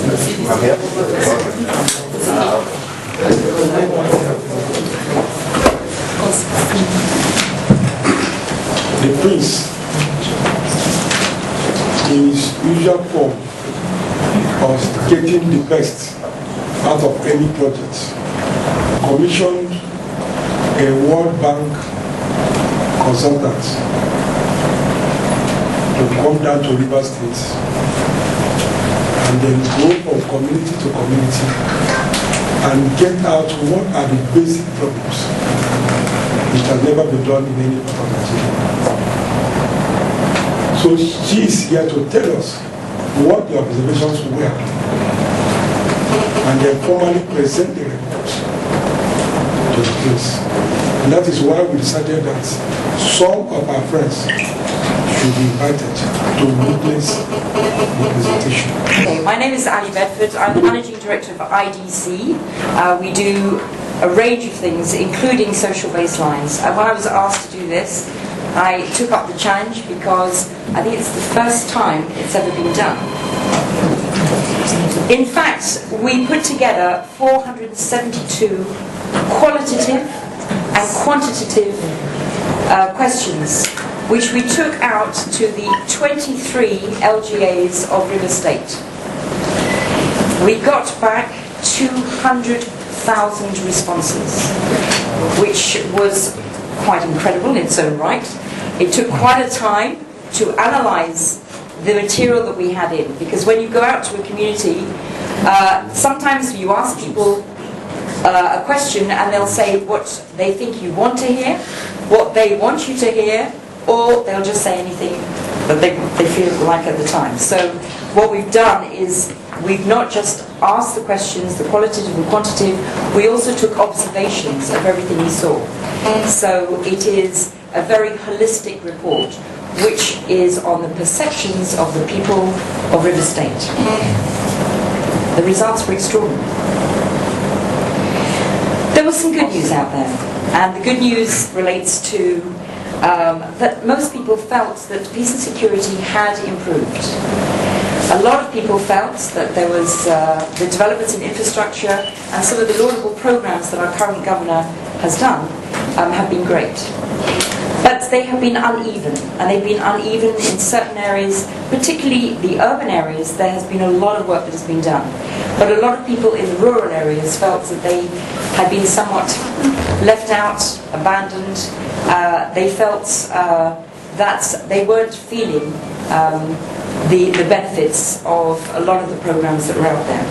I'm here. The Prince, in his usual form of getting the best out of any project, commissioned a World Bank consultant to come down to River State and then go from community to community and get out what are the basic problems which has never been done in any part of Nigeria. So she is here to tell us what the observations were and then formally present the report to the place. And that is why we decided that some of our friends should be invited to witness the presentation. Okay, my name is Ali Bedford. I'm the Managing Director of IDC. We do a range of things, including social baselines. And when I was asked to do this, I took up the challenge because I think it's the first time it's ever been done. In fact, we put together 472 qualitative and quantitative questions, which we took out to the 23 LGAs of River State. We got back 200,000 responses, which was quite incredible in its own right. It took quite a time to analyze the material that we had in, because when you go out to a community, sometimes you ask people a question and they'll say what they think you want to hear, what they want you to hear, or they'll just say anything that they feel like at the time. So what we've done is we've not just asked the questions, the qualitative and quantitative, we also took observations of everything we saw. So it is a very holistic report, which is on the perceptions of the people of River State. The results were extraordinary. There was some good news out there, and the good news relates to that most people felt that peace and security had improved. A lot of people felt that there was the developments in infrastructure and some of the laudable programs that our current governor has done have been great. But they have been uneven, and they've been uneven in certain areas, particularly the urban areas. There has been a lot of work that has been done. But a lot of people in the rural areas felt that they had been somewhat left out, abandoned. They felt that they weren't feeling the benefits of a lot of the programs that were out there.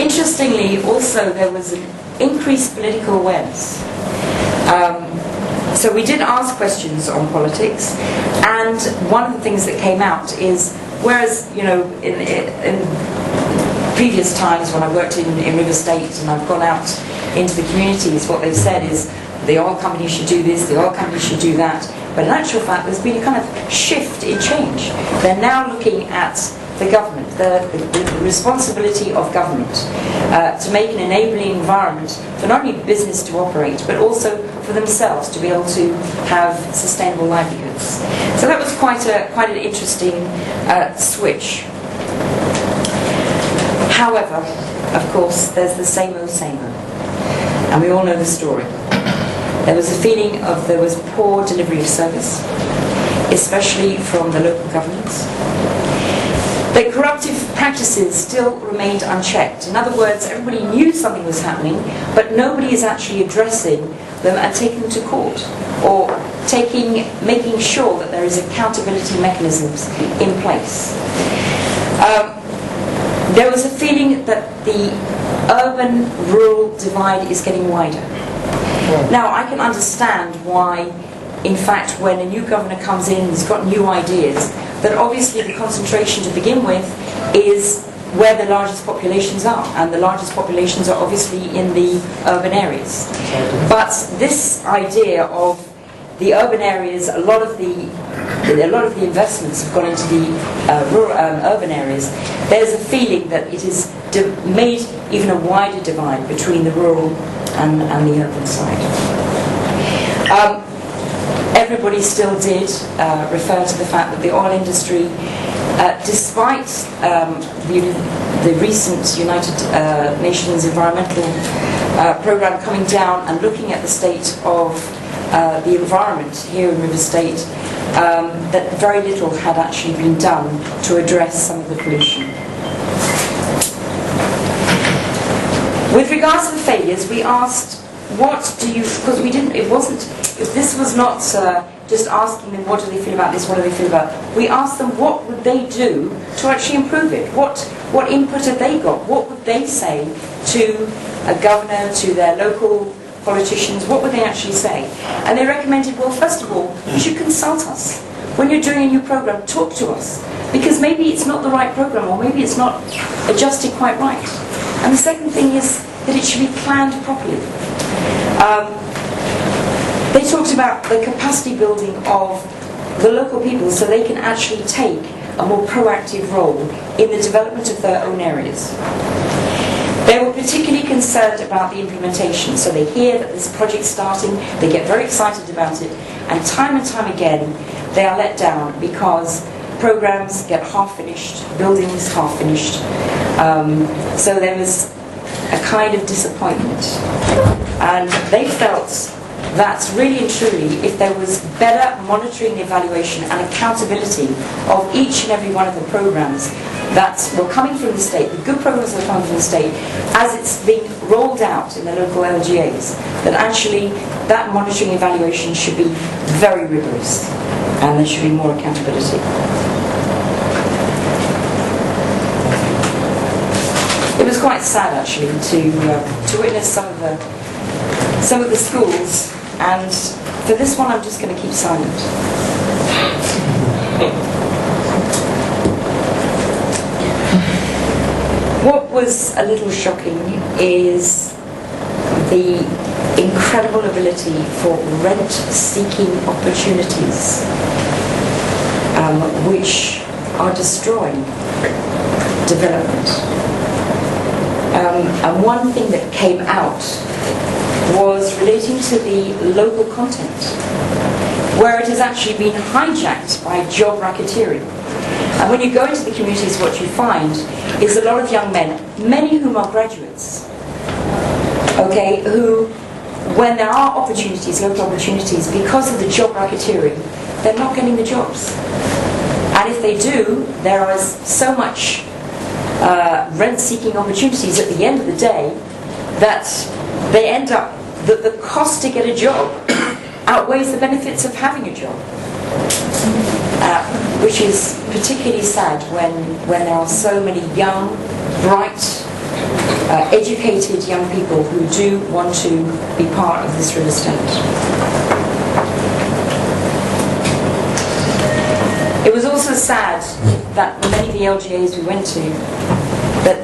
Interestingly, also, there was an increased political awareness. So we did ask questions on politics, and one of the things that came out is, whereas, you know, in previous times when I worked in River State and I've gone out into the communities, what they've said is the oil company should do this, the oil company should do that. But in actual fact, there's been a kind of shift in change. They're now looking at the government, the responsibility of government to make an enabling environment for not only business to operate, but also for themselves to be able to have sustainable livelihoods. So that was quite an interesting switch. However, of course, there's the same old, and we all know the story. There was a feeling of there was poor delivery of service, especially from the local governments. The corruptive practices still remained unchecked. In other words, everybody knew something was happening, but nobody is actually addressing them and taking them to court, or making sure that there is accountability mechanisms in place. There was a feeling that the urban-rural divide is getting wider. Now, I can understand why, in fact, when a new governor comes in and has got new ideas, that obviously the concentration to begin with is where the largest populations are, and the largest populations are obviously in the urban areas. But this idea of the urban areas, a lot of the investments have gone into the urban areas. There's a feeling that it has made even a wider divide between the rural and the urban side. Everybody still did refer to the fact that the oil industry Despite the recent United Nations Environmental Programme coming down and looking at the state of the environment here in River State, that very little had actually been done to address some of the pollution. With regards to the failures, we asked, what do you, because we didn't, it wasn't, this was not just asking them what do they feel about this, what do they feel about, we asked them what would they do to actually improve it, what input had they got, what would they say to a governor, to their local politicians, what would they actually say? And they recommended, well, first of all, you should consult us. When you're doing a new program, talk to us, because maybe it's not the right program, or maybe it's not adjusted quite right. And the second thing is that it should be planned properly. They talked about the capacity building of the local people so they can actually take a more proactive role in the development of their own areas. They were particularly concerned about the implementation, so they hear that this project's starting, they get very excited about it, and time again they are let down because programs get half finished, buildings half finished, so there was a kind of disappointment. And they felt that really and truly, if there was better monitoring, evaluation and accountability of each and every one of the programs that were coming from the state, the good programs that were coming from the state, as it's being rolled out in the local LGAs, that actually that monitoring evaluation should be very rigorous and there should be more accountability. It was quite sad actually to witness some of the schools, and for this one I'm just going to keep silent. What was a little shocking is the incredible ability for rent-seeking opportunities, which are destroying development. And one thing that came out was relating to the local content, where it has actually been hijacked by job racketeering. And when you go into the communities, what you find is a lot of young men, many whom are graduates, okay, who, when there are opportunities, local opportunities, because of the job racketeering, they're not getting the jobs. And if they do, there is so much rent-seeking opportunities at the end of the day that they end up, that the cost to get a job outweighs the benefits of having a job, which is particularly sad when there are so many young, bright, educated young people who do want to be part of this real estate. It was also sad that many of the LGAs we went to, that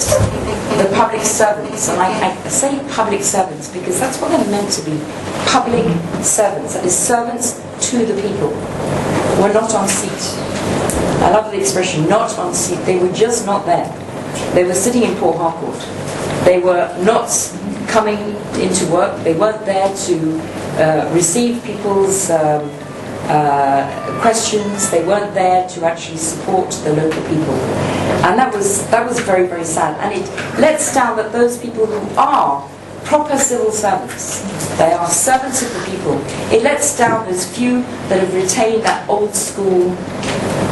the public servants, and I say public servants because that's what they're meant to be, public servants, that is servants to the people, were not on seat. I love the expression, not on seat. They were just not there. They were sitting in Port Harcourt. They were not coming into work. They weren't there to receive people's questions. They weren't there to actually support the local people. And that was very, very sad. And it lets down that those people who are proper civil servants, they are servants of the people. It lets down those few that have retained that old school,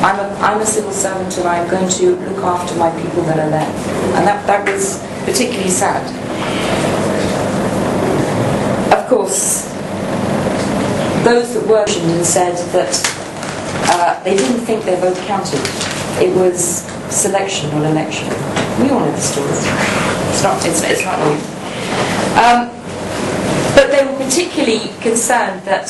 I'm a civil servant and I'm going to look after my people that are there. And that was particularly sad. Of course, those that were and said that they didn't think their vote counted. It was selection, not election. We all know the story. It's not new. But they were particularly concerned that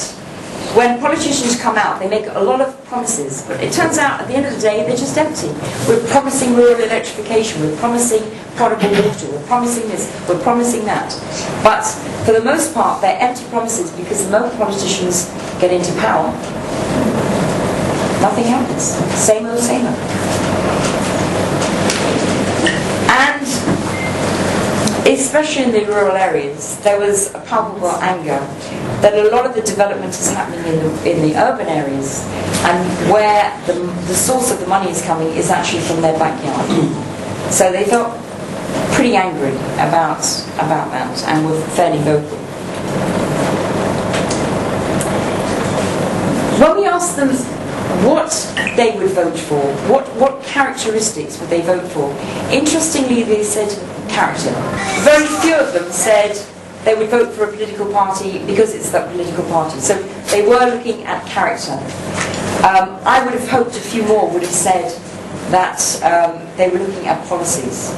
when politicians come out, they make a lot of promises, but it turns out at the end of the day they're just empty. We're promising rural electrification, we're promising potable water, we're promising this, we're promising that. But for the most part, they're empty promises because the moment politicians get into power, nothing happens. Same old, same old. And especially in the rural areas, there was a palpable anger that a lot of the development is happening in the urban areas, and where the source of the money is coming is actually from their backyard. So they felt pretty angry about that and were fairly vocal. When we asked them what they would vote for, what characteristics would they vote for, interestingly they said character. Very few of them said they would vote for a political party because it's that political party. So they were looking at character. I would have hoped a few more would have said that they were looking at policies.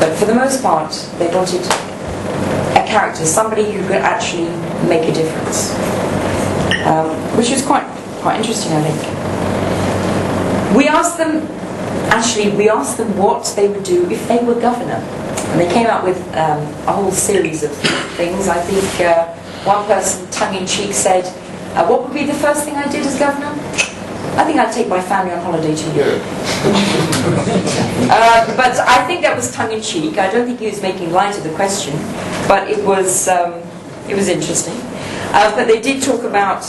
But for the most part, they wanted a character, somebody who could actually make a difference. Which is quite interesting, I think. We asked them what they would do if they were governor. And they came up with a whole series of things. I think one person, tongue-in-cheek, said, what would be the first thing I did as governor? I think I'd take my family on holiday to Europe. But I think that was tongue-in-cheek. I don't think he was making light of the question, but it was interesting. But they did talk about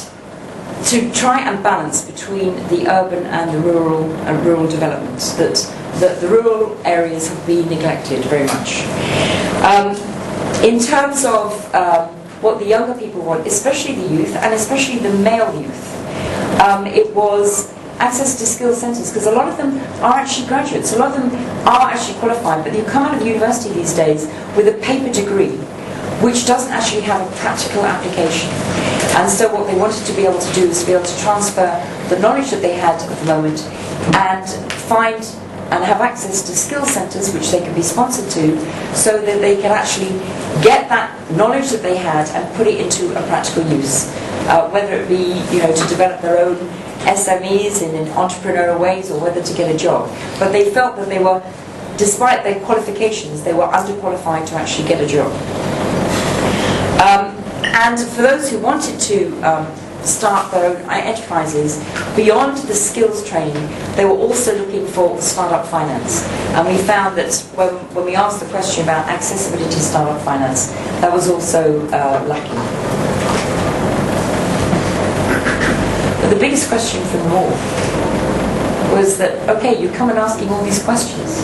to try and balance between the urban and the rural developments, that the rural areas have been neglected very much. In terms of what the younger people want, especially the youth, and especially the male youth, it was access to skills centres, because a lot of them are actually graduates, a lot of them are actually qualified, but you come out of university these days with a paper degree which doesn't actually have a practical application. And so what they wanted to be able to do is to be able to transfer the knowledge that they had at the moment and find and have access to skill centres which they can be sponsored to, so that they can actually get that knowledge that they had and put it into a practical use, whether it be to develop their own SMEs in entrepreneurial ways, or whether to get a job. But they felt that they were, despite their qualifications, they were underqualified to actually get a job. And for those who wanted to start their own enterprises, beyond the skills training, they were also looking for startup finance. And we found that when we asked the question about accessibility to startup finance, that was also lacking. But the biggest question from them all was that, okay, you come and asking all these questions,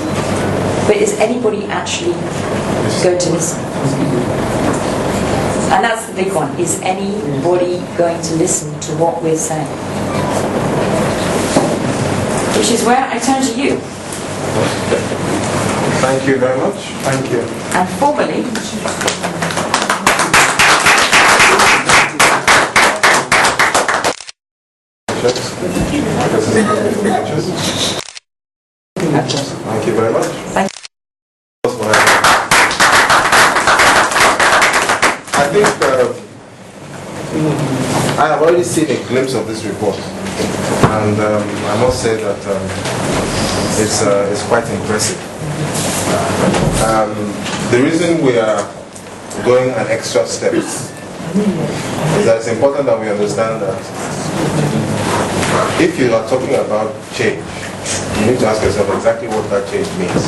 but is anybody actually going to listen? And that's the big one. Is anybody going to listen to what we're saying? Which is where I turn to you. Thank you very much. Thank you. And formally, Thank you very much. thank you. I think I have already seen a glimpse of this report, and I must say that it's quite impressive. The reason we are going an extra step is that it's important that we understand that if you are talking about change, you need to ask yourself exactly what that change means.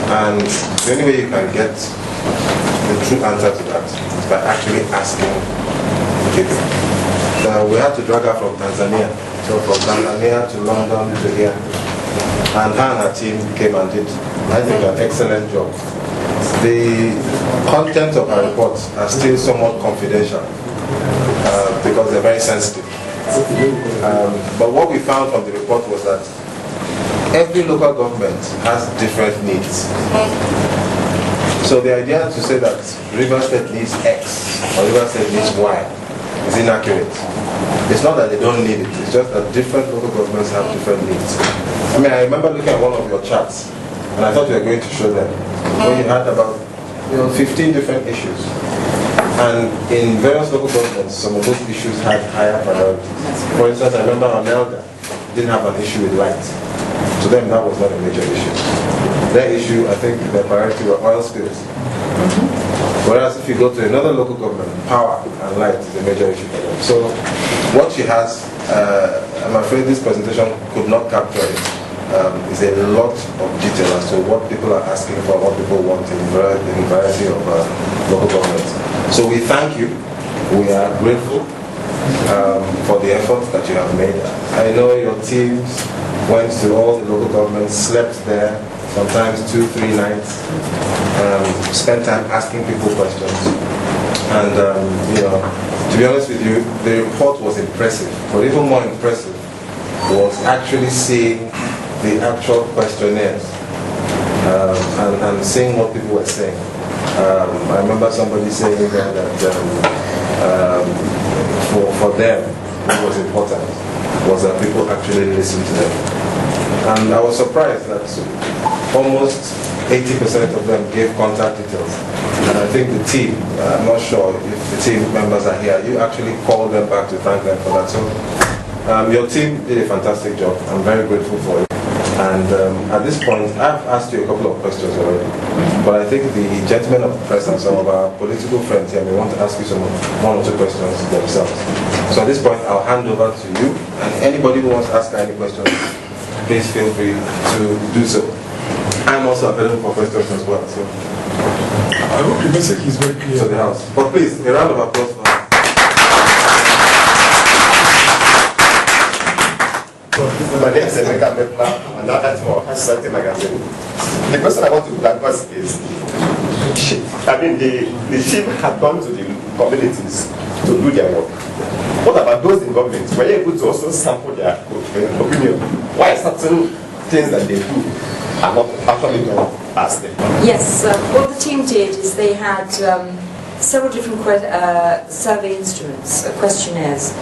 And the only way you can get the true answer to that is by actually asking people. We had to drag her from Tanzania. So from Tanzania to London to here. And her and her team came and did, I think, an excellent job. The content of her reports are still somewhat confidential because they're very sensitive. But what we found from the report was that every local government has different needs. So the idea to say that River State needs X or River State needs Y is inaccurate. It's not that they don't need it, it's just that different local governments have different needs. I mean, I remember looking at one of your charts, and I thought you were going to show them, where you had about 15 different issues. And in various local governments, some of those issues had higher priority. For instance, I remember Amelda didn't have an issue with light. To them, that was not a major issue. Their issue, I think, their priority were oil spills. Whereas if you go to another local government, power and light is a major issue for them. So what she has, I'm afraid this presentation could not capture it. is a lot of detail as to what people are asking for, what people want in variety of local governments. So we thank you. We are grateful for the efforts that you have made. I know your teams went to all the local governments, slept there, sometimes 2-3 nights, spent time asking people questions. And, to be honest with you, the report was impressive. But even more impressive was actually seeing the actual questionnaires and seeing what people were saying. I remember somebody saying that for them, what was important was that people actually listened to them. And I was surprised that almost 80% of them gave contact details. And I think the team, I'm not sure if the team members are here, you actually called them back to thank them for that. So your team did a fantastic job. I'm very grateful for it. And at this point, I've asked you a couple of questions already. But I think the gentlemen of the press and some of our political friends here may want to ask you some one or two questions themselves. So at this point, I'll hand over to you. And anybody who wants to ask any questions, please feel free to do so. I'm also available for questions as well. So I hope the message is very clear. To the House. But please, a round of applause for her. My name is Emeka Mepla, and that's for Society Magazine. The question I want to address is, the team had gone to the communities to do their work. What about those in government? Were you able to also sample their opinion? Why certain things that they do are not actually done as they? Yes, what the team did is they had several different survey instruments, questionnaires.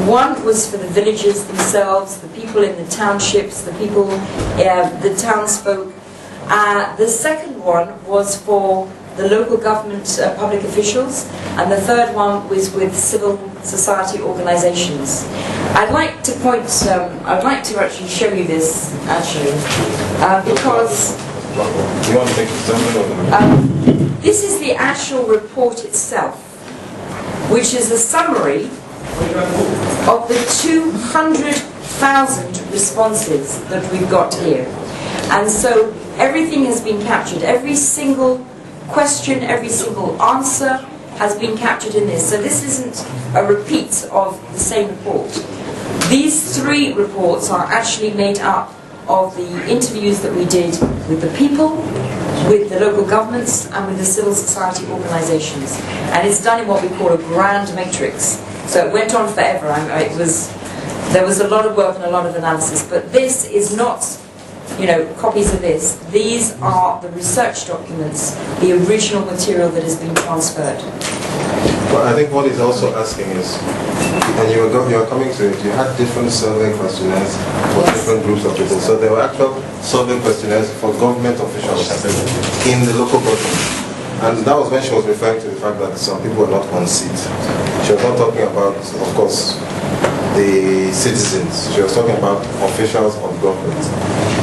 One was for the villagers themselves, the people in the townships, the people, the townsfolk. The second one was for the local government public officials, and the third one was with civil society organizations. I'd like to I'd like to actually show you this, actually, because You want to take the this is the actual report itself, which is a summary of the 200,000 responses that we've got here. And so everything has been captured. Every single question, every single answer has been captured in this. So this isn't a repeat of the same report. These three reports are actually made up of the interviews that we did with the people, with the local governments, and with the civil society organizations. And it's done in what we call a grand matrix. So it went on forever. There was a lot of work and a lot of analysis, but this is not, copies of this. These are the research documents, the original material that has been transferred. Well, I think what he's also asking is, and you are coming to it, you had different survey questionnaires for different groups of people. So there were actual survey questionnaires for government officials in the local government. And that was when she was referring to the fact that some people were not on seat. She was not talking about, of course, the citizens. She was talking about officials of government.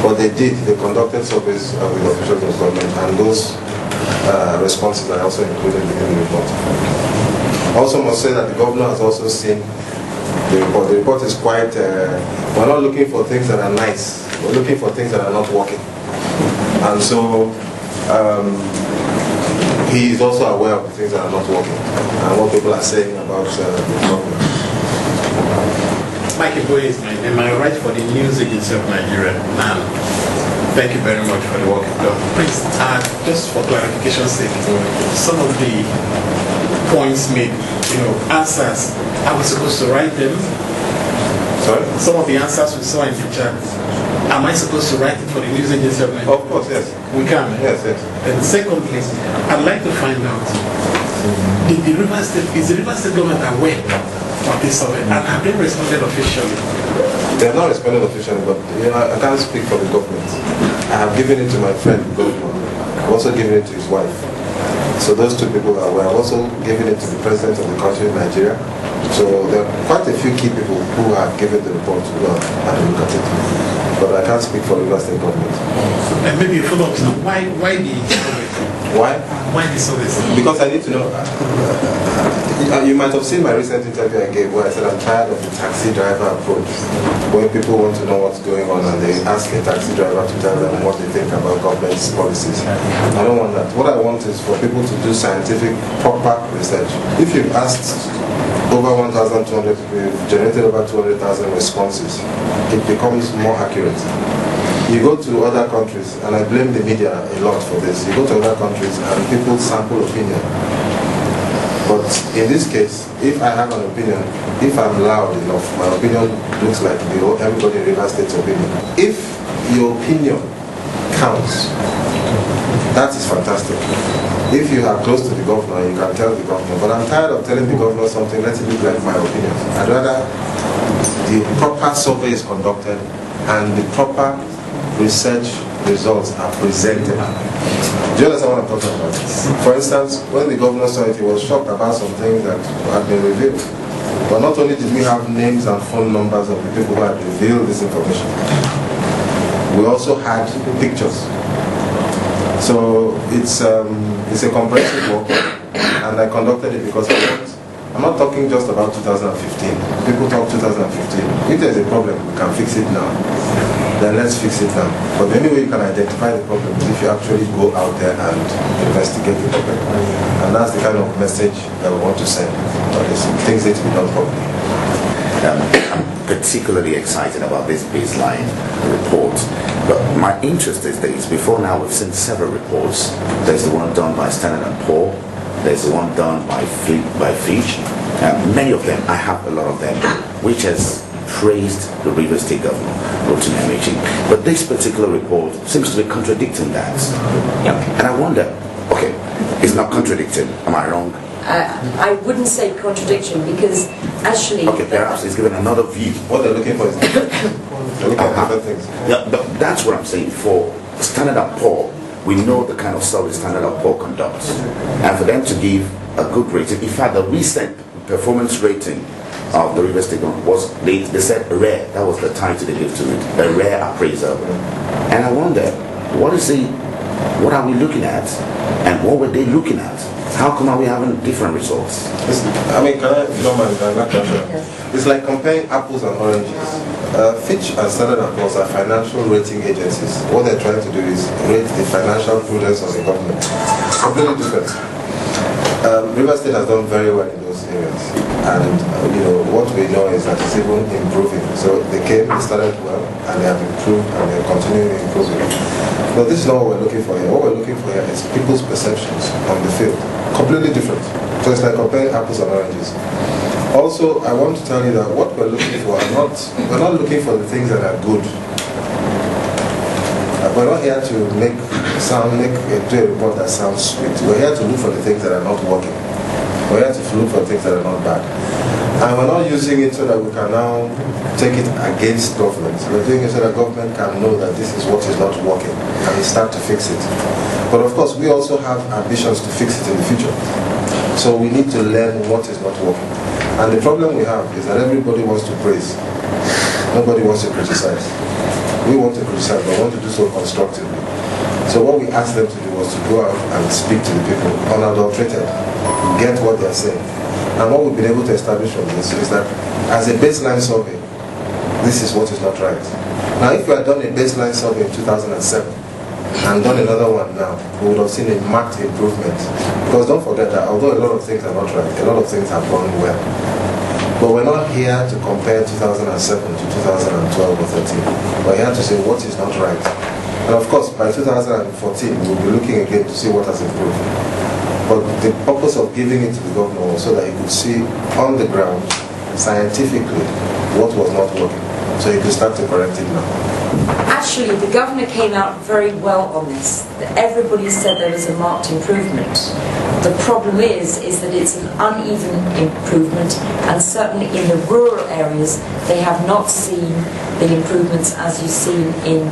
But they conducted surveys with officials of government, and those responses are also included in the report. I also must say that the governor has also seen the report. The report is quite, we're not looking for things that are nice, we're looking for things that are not working. And so he is also aware of the things that are not working and what people are saying about the government. Mike Iboye is my name. I write for the News Agency of Nigeria. And thank you very much for the work you've done. Please, just for clarification's sake, some of the points made, answers, are we supposed to write them? Sorry? Some of the answers we saw in the chat, am I supposed to write it for the News Agency of Nigeria? Of course, yes. We can. Yes, yes. And secondly, I'd like to find out, is the River State government aware of this survey, and have they responded officially? They have not responded officially, but I can't speak for the government. I have given it to my friend, the governor. I've also given it to his wife. So those two people are aware. I've also given it to the president of the country, Nigeria. So there are quite a few key people who have given the report to go and look at it. but I can't speak for Rivers State government. And maybe a follow-up now. Why the survey? Why? Why the survey? Because I need to know. You might have seen my recent interview I gave where I said I'm tired of the taxi driver approach. When people want to know what's going on and they ask a taxi driver to tell them what they think about government's policies. I don't want that. What I want is for people to do scientific, proper research. If you've asked over 1,200 people, you've generated over 200,000 responses, it becomes more accurate. You go to other countries, and I blame the media a lot for this. You go to other countries and people sample opinion. But in this case, if I have an opinion, if I'm loud enough, my opinion looks like everybody in Rivers State's opinion. If your opinion counts, that is fantastic. If you are close to the governor, you can tell the governor. But I'm tired of telling the governor something, let it look like my opinion. I'd rather the proper survey is conducted and the proper research results are presented. Do you understand what I'm talking about? For instance, when the governor saw it, he was shocked about some things that had been revealed. But not only did we have names and phone numbers of the people who had revealed this information, we also had pictures. So it's a comprehensive work, and I conducted it because I'm not talking just about 2015. People talk 2015. If there's a problem, we can fix it now. Then let's fix it now. But the only way you can identify the problem is if you actually go out there and investigate the problem. And that's the kind of message that we want to send. Things need to be done properly. I'm particularly excited about this baseline report. But my interest is this. Before now, we've seen several reports. There's the one done by Standard & Poor. There's the one done by Fitch. Many of them, I have a lot of them, which has praised the Rivers State Governor, Rotimi Amaechi. But this particular report seems to be contradicting that. And I wonder, okay, it's not contradicting, am I wrong? I wouldn't say contradiction because actually... Okay, perhaps it's given another view. What they're looking for is they're looking at different things. Yeah, but that's what I'm saying. For Standard & Poor, we know the kind of service Standard & Poor conducts. And for them to give a good rating, in fact, the recent performance rating of the Rivers State Government was, they said rare, that was the title they gave to it, a rare appraisal. And I wonder, what are we looking at, and what were they looking at? How come are we having different results? I mean, can I, if you don't mind, it's like comparing apples and oranges. Fitch and Standard & Poor's are financial rating agencies. What they're trying to do is rate the financial prudence of the government. Completely different. Rivers State has done very well in those areas, and what we know is that it's even improving. So they started well, and they have improved, and they're continuing improving. But this is not what we're looking for here. What we're looking for here is people's perceptions on the field. Completely different. So it's like comparing apples and oranges. Also, I want to tell you that what we're looking for we're not looking for the things that are good. We're not here to do a report that sounds sweet. We're here to look for the things that are not working. We're here to look for the things that are not bad. And we're not using it so that we can now take it against government. We're doing it so that government can know that this is what is not working and start to fix it. But of course, we also have ambitions to fix it in the future. So we need to learn what is not working. And the problem we have is that everybody wants to praise. Nobody wants to criticize. We want to criticize, but we want to do so constructively. So what we asked them to do was to go out and speak to the people, unadulterated, get what they're saying. And what we've been able to establish from this is that as a baseline survey, this is what is not right. Now, if we had done a baseline survey in 2007 and done another one now, we would have seen a marked improvement. Because don't forget that although a lot of things are not right, a lot of things have gone well. But we're not here to compare 2007 to 2012 or 13. We're here to say what is not right. And of course, by 2014, we'll be looking again to see what has improved. But the purpose of giving it to the governor was so that he could see on the ground, scientifically, what was not working. So he could start to correct it now. Actually, the governor came out very well on this. Everybody said there was a marked improvement. The problem is that it's an uneven improvement, and certainly in the rural areas, they have not seen the improvements as you've seen in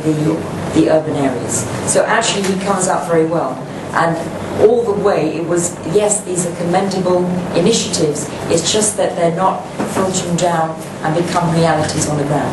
the urban areas. So actually, he comes out very well. And all the way, it was, yes, these are commendable initiatives. It's just that they're not filtering down and become realities on the ground.